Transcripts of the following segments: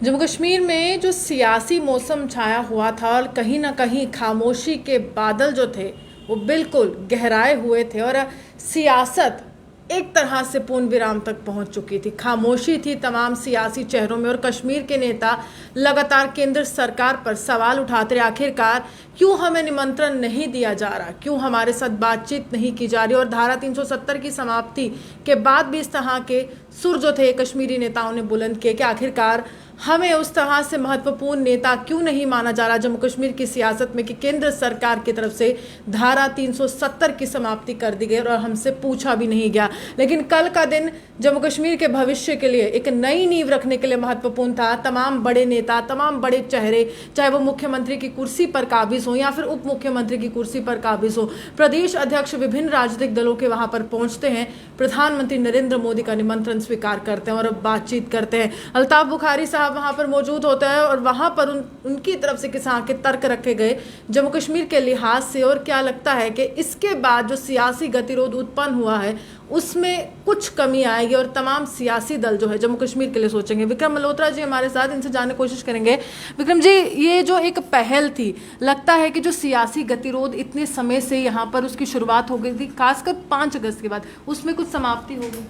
जम्मू कश्मीर में जो सियासी मौसम छाया हुआ था और कहीं ना कहीं खामोशी के बादल जो थे वो बिल्कुल गहराए हुए थे और सियासत एक तरह से पूर्ण विराम तक पहुंच चुकी थी। खामोशी थी तमाम सियासी चेहरों में और कश्मीर के नेता लगातार केंद्र सरकार पर सवाल उठाते रहे, आखिरकार क्यों हमें निमंत्रण नहीं दिया जा रहा, क्यों हमारे साथ बातचीत नहीं की जा रही। और धारा 370 की समाप्ति के बाद भी इस तरह के सुर जो थे कश्मीरी नेताओं ने बुलंद किए कि आखिरकार हमें उस तरह से महत्वपूर्ण नेता क्यों नहीं माना जा रहा जम्मू कश्मीर की सियासत में कि केंद्र सरकार की तरफ से धारा 370 की समाप्ति कर दी गई और हमसे पूछा भी नहीं गया। लेकिन कल का दिन जम्मू कश्मीर के भविष्य के लिए एक नई नींव रखने के लिए महत्वपूर्ण था। तमाम बड़े नेता, तमाम बड़े चेहरे, चाहे वो मुख्यमंत्री की कुर्सी पर काबिज हो या फिर उप मुख्यमंत्री की कुर्सी पर काबिज हो, प्रदेश अध्यक्ष विभिन्न राजनीतिक दलों के वहां पर पहुंचते हैं, प्रधानमंत्री नरेंद्र मोदी का निमंत्रण स्वीकार करते हैं और बातचीत करते हैं। अल्ताफ बुखारी साहब वहां पर मौजूद होता है और वहां पर उनकी तरफ से किस तरह के तर्क रखे गए जम्मू कश्मीर के लिहाज से, और क्या लगता है कि इसके बाद जो सियासी गतिरोध उत्पन्न हुआ है उसमें कुछ कमी आएगी और तमाम सियासी दल जो है जम्मू कश्मीर के लिए सोचेंगे। विक्रम मल्होत्रा जी हमारे साथ, इनसे जानने की कोशिश करेंगे। विक्रम जी, ये जो एक पहल थी, लगता है कि जो सियासी गतिरोध इतने समय से यहाँ पर उसकी शुरुआत हो गई थी, खासकर 5 अगस्त के बाद, उसमें कुछ समाप्ति होगी?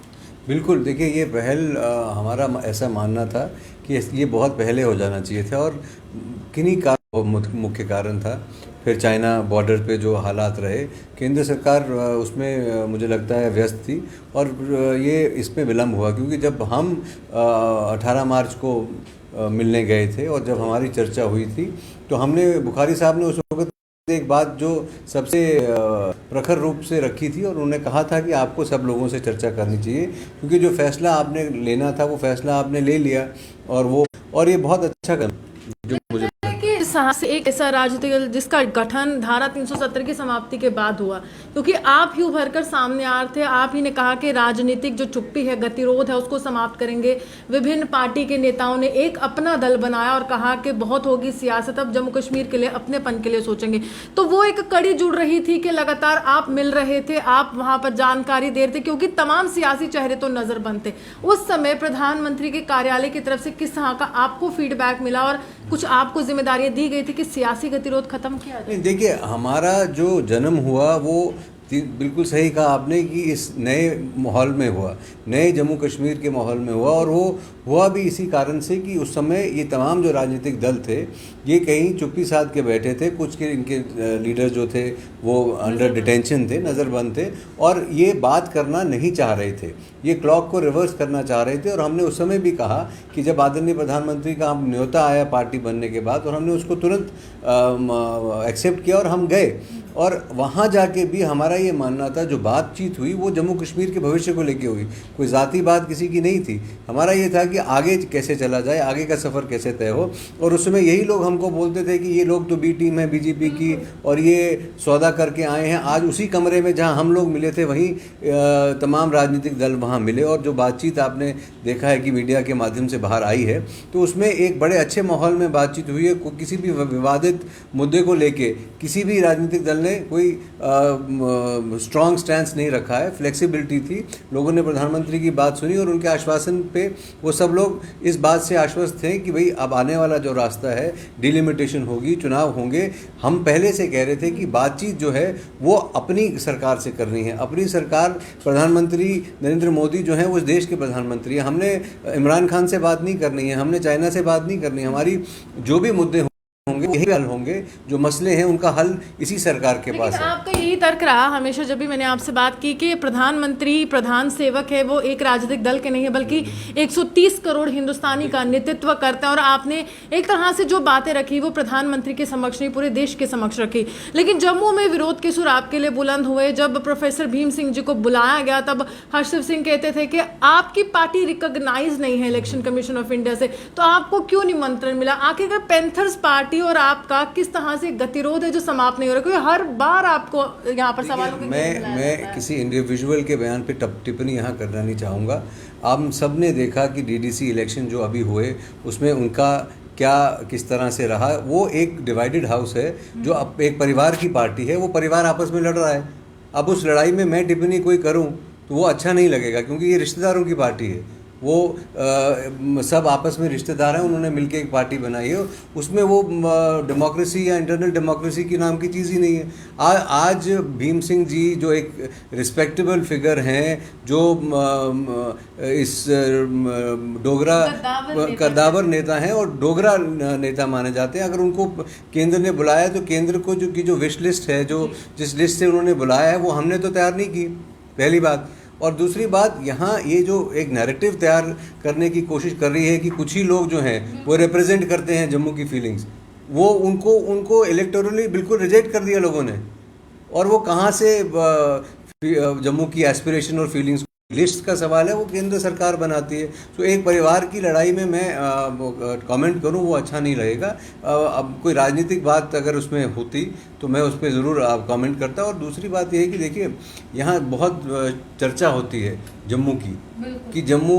बिल्कुल, देखिए ये पहल हमारा ऐसा मानना था कि ये बहुत पहले हो जाना चाहिए था और किन्हीं का मुख्य कारण था। फिर चाइना बॉर्डर पे जो हालात रहे, केंद्र सरकार उसमें मुझे लगता है व्यस्त थी और ये इसमें विलम्ब हुआ क्योंकि जब हम 18 मार्च को मिलने गए थे और जब हमारी चर्चा हुई थी तो हमने बुखारी साहब ने उस वक्त एक बात जो सबसे प्रखर रूप से रखी थी और उन्होंने कहा था कि आपको सब लोगों से चर्चा करनी चाहिए क्योंकि जो फैसला आपने लेना था वो फैसला आपने ले लिया और ये बहुत अच्छा कर जो मुझे से एक ऐसा राजनीतिक दल जिसका गठन धारा 370 की समाप्ति के बाद हुआ, क्योंकि आप ही उभर कर सामने आ रहे थे, आप ही ने कहा कि राजनीतिक जो चुप्पी है, गतिरोध है, उसको समाप्त करेंगे। विभिन्न पार्टी के नेताओं ने एक अपना दल बनाया और कहा कि बहुत होगी सियासत, अब जम्मू कश्मीर के लिए, अपनेपन के लिए सोचेंगे। तो वो एक कड़ी जुड़ रही थी कि लगातार आप मिल रहे थे, आप वहां पर जानकारी दे रहे थे, क्योंकि तमाम सियासी चेहरे तो नजरबंद थे। उस समय प्रधानमंत्री के कार्यालय की तरफ से किस तरह का आपको फीडबैक मिला और कुछ आपको जिम्मेदारियां दी गई थी कि सियासी गतिरोध खत्म किया जाए? देखिए, हमारा जो जन्म हुआ वो बिल्कुल सही कहा आपने कि इस नए माहौल में हुआ, नए जम्मू कश्मीर के माहौल में हुआ और वो हुआ भी इसी कारण से कि उस समय ये तमाम जो राजनीतिक दल थे ये कहीं चुप्पी साध के बैठे थे। कुछ के इनके लीडर जो थे वो अंडर डिटेंशन थे, नज़रबंद थे और ये बात करना नहीं चाह रहे थे, ये क्लॉक को रिवर्स करना चाह रहे थे। और हमने उस समय भी कहा कि जब आदरणीय प्रधानमंत्री का हम न्योता आया पार्टी बनने के बाद और हमने उसको तुरंत एक्सेप्ट किया और हम गए और वहाँ जाके भी हमारा ये मानना था जो बातचीत हुई वो जम्मू कश्मीर के भविष्य को लेके हुई, कोई ज़ाती बात किसी की नहीं थी। हमारा ये था कि आगे कैसे चला जाए, आगे का सफ़र कैसे तय हो। और उस समय यही लोग हमको बोलते थे कि ये लोग तो बी टीम है बीजेपी की और ये सौदा करके आए हैं। आज उसी कमरे में जहाँ हम लोग मिले थे वहीं तमाम राजनीतिक दल वहाँ मिले और जो बातचीत आपने देखा है कि मीडिया के माध्यम से बाहर आई है तो उसमें एक बड़े अच्छे माहौल में बातचीत हुई है। किसी भी विवादित मुद्दे को लेके किसी भी राजनीतिक दल ने कोई स्ट्रॉन्ग स्टैंड नहीं रखा है, फ्लेक्सिबिलिटी थी। लोगों ने प्रधानमंत्री की बात सुनी और उनके आश्वासन पे वो सब लोग इस बात से आश्वस्त थे कि भाई अब आने वाला जो रास्ता है, डिलिमिटेशन होगी, चुनाव होंगे। हम पहले से कह रहे थे कि बातचीत जो है वो अपनी सरकार से करनी है। अपनी सरकार, प्रधानमंत्री नरेंद्र मोदी जो है वो इस देश के प्रधानमंत्री हैं। हमने इमरान खान से बात नहीं करनी है, हमने चाइना से बात नहीं करनी है। हमारी जो भी मुद्दे होंगे यही हल होंगे, जो मसले हैं उनका हल इसी सरकार के पास है। आपका यही तर्क रहा हमेशा जब भी मैंने आपसे बात की कि प्रधानमंत्री प्रधान सेवक है, वो एक राजनीतिक दल के नहीं है बल्कि 130 करोड़ हिंदुस्तानी का नेतृत्व करता है। और आपने एक तरह से जो बातें रखी वो प्रधानमंत्री के समक्ष नहीं, पूरे देश के समक्ष रखी। लेकिन जम्मू में विरोध के सुर आपके लिए बुलंद हुए। जब प्रोफेसर भीम सिंह जी को बुलाया गया तब हर्षदेव सिंह कहते थे कि आपकी पार्टी रिकॉग्नाइज नहीं है इलेक्शन कमीशन ऑफ इंडिया से, तो आपको क्यों निमंत्रण मिला? आखिरकार पैंथर्स पार्टी और आपका किस तरह से गतिरोध है जो समाप्त नहीं हो रहा? क्योंकि हर बार आपको यहाँ पर सवालों के मैं किसी इंडिविजुअल के बयान पे टिप्पणी यहाँ करना नहीं चाहूँगा। आप सब ने देखा कि डीडीसी इलेक्शन जो अभी हुए उसमें उनका क्या किस तरह से रहा। वो एक डिवाइडेड हाउस है, जो अब एक परिवार की पार्टी है, वो परिवार आपस में लड़ रहा है। अब उस लड़ाई में मैं टिप्पणी कोई करूँ तो वो अच्छा नहीं लगेगा क्योंकि ये रिश्तेदारों की पार्टी है। वो सब आपस में रिश्तेदार हैं, उन्होंने मिलकर एक पार्टी बनाई है, उसमें वो डेमोक्रेसी या इंटरनल डेमोक्रेसी की नाम की चीज़ ही नहीं है। आज भीम सिंह जी जो एक रिस्पेक्टेबल फिगर हैं, जो इस डोगरा कद्दावर नेता हैं और डोगरा नेता माने जाते हैं, अगर उनको केंद्र ने बुलाया तो केंद्र को जो विश लिस्ट है, जो जिस लिस्ट से उन्होंने बुलाया है, वो हमने तो तैयार नहीं की, पहली बात। और दूसरी बात, यहाँ ये जो एक नैरेटिव तैयार करने की कोशिश कर रही है कि कुछ ही लोग जो हैं वो रिप्रेजेंट करते हैं जम्मू की फीलिंग्स, वो उनको इलेक्टोरली बिल्कुल रिजेक्ट कर दिया लोगों ने। और वो कहाँ से जम्मू की एस्पिरेशन और फीलिंग्स, लिस्ट का सवाल है, वो केंद्र सरकार बनाती है। तो एक परिवार की लड़ाई में मैं कमेंट करूं वो अच्छा नहीं लगेगा। अब कोई राजनीतिक बात अगर उसमें होती तो मैं उस पर ज़रूर कमेंट करता। और दूसरी बात ये है कि देखिए, यहाँ बहुत चर्चा होती है जम्मू की, कि जम्मू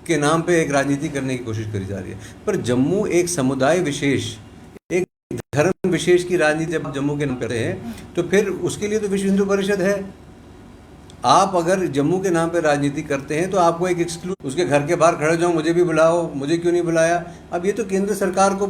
के नाम पे एक राजनीति करने की कोशिश करी जा रही है, पर जम्मू एक समुदाय विशेष, एक धर्म विशेष की राजनीति जब जम्मू के नाम पे हैं, तो फिर उसके लिए तो विश्व हिंदू परिषद है। आप अगर जम्मू के नाम पे राजनीति करते हैं तो आपको एक एक्सक्लूसिव, उसके घर के बाहर खड़े जाओ, मुझे भी बुलाओ, मुझे क्यों नहीं बुलाया। अब ये तो केंद्र सरकार को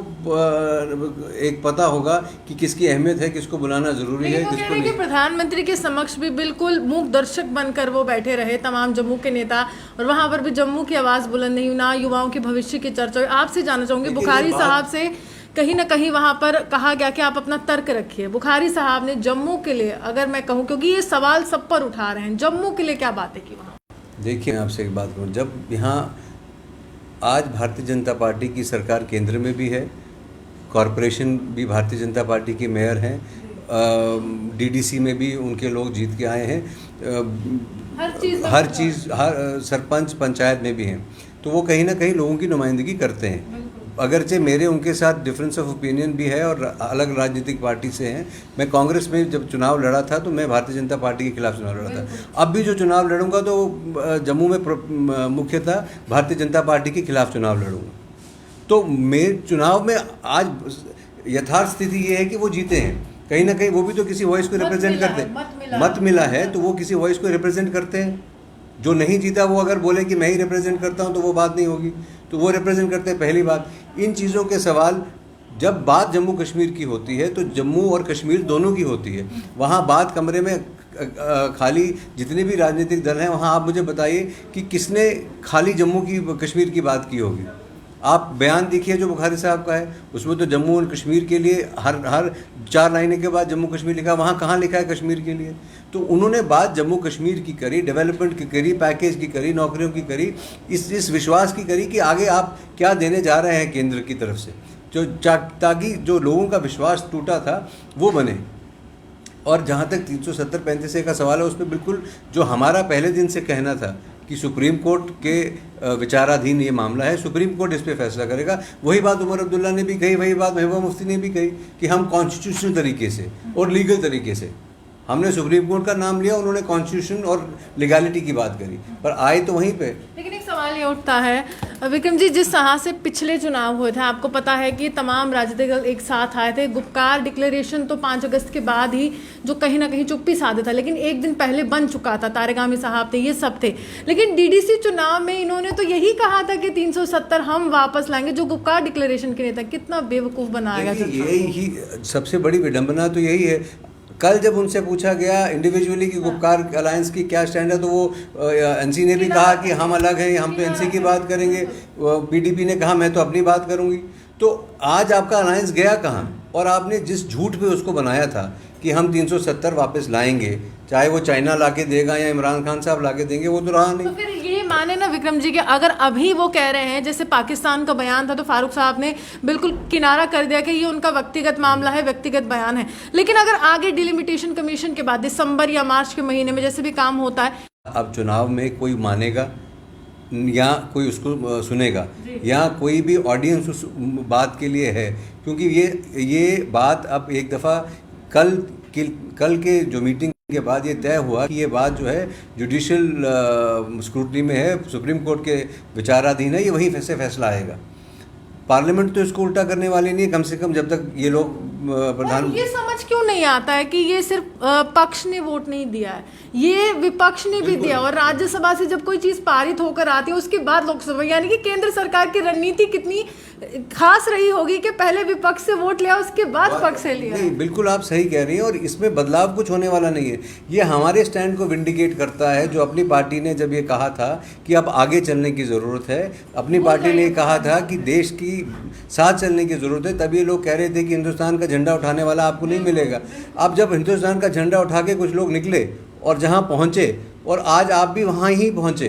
एक पता होगा कि किसकी अहमियत है, किसको बुलाना जरूरी है, किसको नहीं। प्रधानमंत्री के समक्ष भी बिल्कुल मूक दर्शक बनकर वो बैठे रहे तमाम जम्मू के नेता, और वहां पर भी जम्मू की आवाज बुलंद नहीं हुई, ना युवाओं के भविष्य की चर्चा हुई। आपसे जानना चाहूंगी, बुखारी साहब से कहीं ना कहीं वहां पर कहा गया कि आप अपना तर्क रखिए। बुखारी साहब ने जम्मू के लिए, अगर मैं कहूं, क्योंकि ये सवाल सब पर उठा रहे हैं, जम्मू के लिए क्या बातें की वहां? देखिए, मैं आपसे एक बात कहूँ, जब यहाँ आज भारतीय जनता पार्टी की सरकार केंद्र में भी है, कॉरपोरेशन भी भारतीय जनता पार्टी के मेयर हैं, डीडीसी में भी उनके लोग जीत के आए हैं, हर चीज़ सरपंच पंचायत में भी हैं, तो वो कहीं ना कहीं लोगों की नुमाइंदगी करते हैं। अगरचे मेरे उनके साथ डिफरेंस ऑफ ओपिनियन भी है और अलग राजनीतिक पार्टी से हैं। मैं कांग्रेस में जब चुनाव लड़ा था तो मैं भारतीय जनता पार्टी के खिलाफ चुनाव लड़ा था। अब भी जो चुनाव लड़ूंगा तो जम्मू में मुख्यतः भारतीय जनता पार्टी के खिलाफ चुनाव लड़ूंगा। तो मेरे चुनाव में आज यथार्थ स्थिति ये है कि वो जीते हैं, कहीं ना कहीं वो भी तो किसी वॉइस को रिप्रेजेंट करते हैं। मत मिला है तो वो किसी वॉइस को रिप्रेजेंट करते हैं। जो नहीं जीता वो अगर बोले कि मैं ही रिप्रेजेंट करता हूं तो वो बात नहीं होगी, तो वो रिप्रेजेंट करते हैं। पहली बात, इन चीज़ों के सवाल जब बात जम्मू कश्मीर की होती है तो जम्मू और कश्मीर दोनों की होती है। वहाँ बात कमरे में खाली जितने भी राजनीतिक दल हैं, वहाँ आप मुझे बताइए कि किसने खाली जम्मू की कश्मीर की बात की होगी। आप बयान देखिए जो बुखारी साहब का है, उसमें तो जम्मू और कश्मीर के लिए हर 4 लाइनों के बाद जम्मू कश्मीर लिखा, वहाँ कहाँ लिखा है कश्मीर के लिए? तो उन्होंने बात जम्मू कश्मीर की करी, डेवलपमेंट की करी, पैकेज की करी, नौकरियों की करी, इस विश्वास की करी कि आगे आप क्या देने जा रहे हैं केंद्र की तरफ से, जो ताकि जो लोगों का विश्वास टूटा था वो बने। और जहाँ तक 370-35 का सवाल है, उस पर बिल्कुल जो हमारा पहले दिन से कहना था कि सुप्रीम कोर्ट के विचाराधीन ये मामला है, सुप्रीम कोर्ट इस पे फैसला करेगा। वही बात उमर अब्दुल्ला ने भी कही, वही बात महबूबा मुफ्ती ने भी कही कि हम कॉन्स्टिट्यूशनल तरीके से और लीगल तरीके से, हमने सुप्रीम कोर्ट का नाम लिया, उन्होंने कॉन्स्टिट्यूशन और लीगैलिटी की बात करी, पर आए तो वहीं पे। लेकिन एक सवाल ये उठता है विक्रम जी, जिस तरह से पिछले चुनाव हुए थे, आपको पता है कि तमाम राजनीतिक दल एक साथ आए थे। गुपकार डिक्लेरेशन तो 5 अगस्त के बाद ही जो कहीं ना कहीं चुप्पी साधे था, लेकिन एक दिन पहले बन चुका था। तारेगामी साहब थे, ये सब थे। लेकिन डीडीसी चुनाव में इन्होंने तो यही कहा था कि 370 हम वापस लाएंगे, जो गुपकार डिक्लेरेशन के नेता। कितना बेवकूफ बनाया गया। यही सबसे बड़ी विडंबना तो यही है। कल जब उनसे पूछा गया इंडिविजुअली कि गुपकार अलायंस की क्या स्टैंड है, तो वो एनसी ने भी कहा कि हम अलग हैं, हम तो एनसी की बात करेंगे। पीडीपी ने कहा मैं तो अपनी बात करूंगी। तो आज आपका अलायंस गया कहाँ? और आपने जिस झूठ पे उसको बनाया था कि हम 370 वापस लाएंगे, चाहे वो चाइना लाके देगा या इमरान खान साहब लाके देंगे, वो तो रहा नहीं। तो फिर ये माने ना विक्रम जी कि अगर अभी वो कह रहे हैं, जैसे पाकिस्तान का बयान था तो फारूक साहब ने बिल्कुल किनारा कर दिया कि ये उनका व्यक्तिगत मामला है, व्यक्तिगत बयान है। लेकिन अगर आगे डिलिमिटेशन कमीशन के बाद दिसंबर या मार्च के महीने में जैसे भी काम होता है, अब चुनाव में कोई मानेगा या कोई उसको सुनेगा या कोई भी ऑडियंस उस बात के लिए है, क्योंकि ये बात अब एक दफ़ा कल के जो मीटिंग के बाद ये तय हुआ कि ये बात जो है जुडिशियल स्क्रूटनी में है, सुप्रीम कोर्ट के विचाराधीन है, ये वहीं से फैसला आएगा। पार्लियामेंट तो इसको उल्टा करने वाली नहीं है, कम से कम जब तक ये लोग प्रधान ये समझ क्यों नहीं आता है कि ये सिर्फ पक्ष ने वोट नहीं दिया है, ये विपक्ष ने भी दिया, और राज्यसभा से जब कोई चीज पारित होकर आती है उसके बाद लोकसभा, यानी कि केंद्र सरकार की रणनीति कितनी खास रही होगी कि पहले विपक्ष से वोट लिया उसके बाद पक्ष से लिया। नहीं, बिल्कुल आप सही कह रही हैं, और इसमें बदलाव कुछ होने वाला नहीं है। ये हमारे स्टैंड को विंडिकेट करता है, जो अपनी पार्टी ने जब ये कहा था कि अब आगे चलने की ज़रूरत है, अपनी पार्टी ने कहा था कि देश की साथ चलने की ज़रूरत है, तब ये लोग कह रहे थे कि हिंदुस्तान का झंडा उठाने वाला आपको नहीं मिलेगा। अब जब हिंदुस्तान का झंडा उठा के कुछ लोग निकले और जहाँ पहुँचे, और आज आप भी वहाँ ही पहुँचे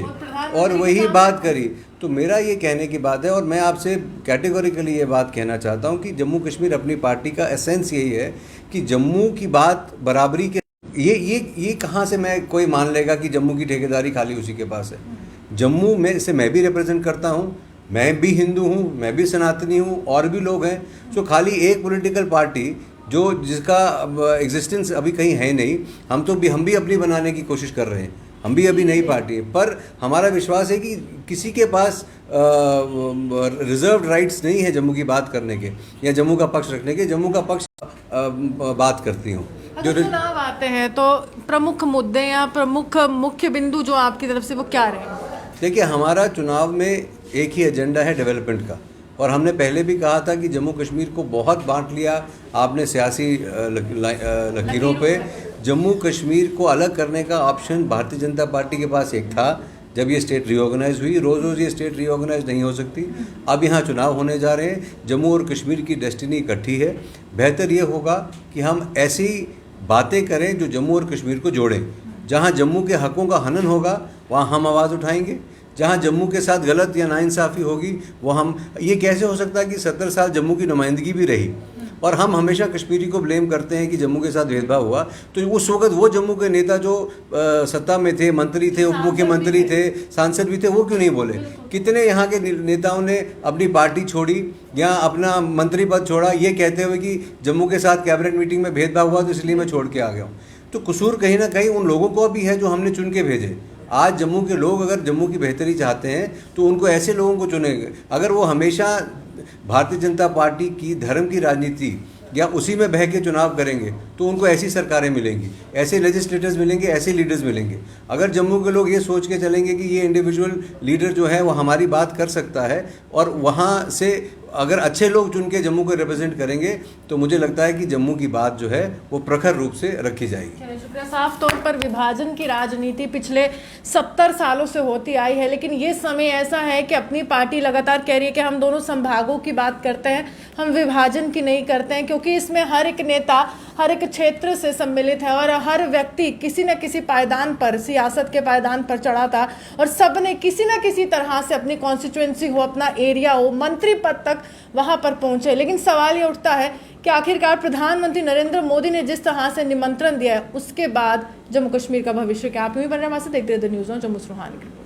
और वही बात करी, तो मेरा ये कहने की बात है, और मैं आपसे कैटेगोरिकली ये बात कहना चाहता हूँ कि जम्मू कश्मीर अपनी पार्टी का एसेंस यही है कि जम्मू की बात बराबरी के, ये कहाँ से मैं कोई मान लेगा कि जम्मू की ठेकेदारी खाली उसी के पास है। जम्मू में से मैं भी रिप्रेजेंट करता हूँ, मैं भी हिंदू हूँ, मैं भी सनातनी हूँ, और भी लोग हैं। तो खाली एक पॉलिटिकल पार्टी जो जिसका एग्जिस्टेंस अभी कहीं है नहीं, हम भी अपनी बनाने की कोशिश कर रहे हैं। हम भी अभी नई पार्टी है, पर हमारा विश्वास है कि किसी के पास रिजर्व्ड राइट्स नहीं है जम्मू की बात करने के या जम्मू का पक्ष रखने के। जम्मू का पक्ष बात करती हूँ। जो चुनाव आते हैं तो प्रमुख मुद्दे या प्रमुख मुख्य बिंदु जो आपकी तरफ से वो क्या रहेंगे? देखिए, हमारा चुनाव में एक ही एजेंडा है डेवलपमेंट का, और हमने पहले भी कहा था कि जम्मू कश्मीर को बहुत बांट लिया आपने सियासी लकीरों पे। जम्मू कश्मीर को अलग करने का ऑप्शन भारतीय जनता पार्टी के पास एक था जब ये स्टेट रीऑर्गेनाइज हुई। रोज़ रोज़ ये स्टेट रीऑर्गेनाइज नहीं हो सकती। अब यहाँ चुनाव होने जा रहे हैं, जम्मू और कश्मीर की डेस्टिनी इकट्ठी है। बेहतर ये होगा कि हम ऐसी बातें करें जो जम्मू और कश्मीर को जोड़ें। जहाँ जम्मू के हकों का हनन होगा वहाँ हम आवाज़ उठाएंगे, जहाँ जम्मू के साथ गलत या नाइंसाफ़ी होगी वो हम, ये कैसे हो सकता है कि 70 साल जम्मू की नुमाइंदगी भी रही और हम हमेशा कश्मीरी को ब्लेम करते हैं कि जम्मू के साथ भेदभाव हुआ। तो उस वक्त वो जम्मू के नेता जो सत्ता में थे, मंत्री थे, उप मुख्यमंत्री थे, सांसद भी थे, वो क्यों नहीं बोले? कितने यहाँ के नेताओं ने अपनी पार्टी छोड़ी या अपना मंत्री पद छोड़ा ये कहते हुए कि जम्मू के साथ कैबिनेट मीटिंग में भेदभाव हुआ तो इसलिए मैं छोड़ के आ गया हूँ। तो कसूर कहीं ना कहीं उन लोगों को भी है जो हमने चुन के भेजे। आज जम्मू के लोग अगर जम्मू की बेहतरी चाहते हैं तो उनको ऐसे लोगों को चुनेंगे। अगर वो हमेशा भारतीय जनता पार्टी की धर्म की राजनीति या उसी में बह के चुनाव करेंगे तो उनको ऐसी सरकारें मिलेंगी, ऐसे लेजिस्लेटर्स मिलेंगे, ऐसे लीडर्स मिलेंगे। अगर जम्मू के लोग ये सोच के चलेंगे कि ये इंडिविजुअल लीडर जो है वो हमारी बात कर सकता है और वहाँ से अगर अच्छे लोग चुन के जम्मू को रिप्रेजेंट करेंगे तो मुझे लगता है कि जम्मू की बात जो है वो प्रखर रूप से रखी जाएगी। शुक्रिया। साफ तौर पर विभाजन की राजनीति पिछले 70 सालों से होती आई है, लेकिन ये समय ऐसा है कि अपनी पार्टी लगातार कह रही है कि हम दोनों संभागों की बात करते हैं, हम विभाजन की नहीं करते हैं, क्योंकि इसमें हर एक नेता हर एक क्षेत्र से सम्मिलित है और हर व्यक्ति किसी न किसी पायदान पर, सियासत के पायदान पर चढ़ा था और सब ने किसी न किसी तरह से अपनी कॉन्स्टिट्यूएंसी हो, अपना एरिया हो, मंत्री पद तक वहां पर पहुंचे। लेकिन सवाल ये उठता है कि आखिरकार प्रधानमंत्री नरेंद्र मोदी ने जिस तरह से निमंत्रण दिया है उसके बाद जम्मू कश्मीर का भविष्य क्या? आप यूं ही बन रहे हैं, वहां से देखते रहे द न्यूज़ ऑन जम्मू से।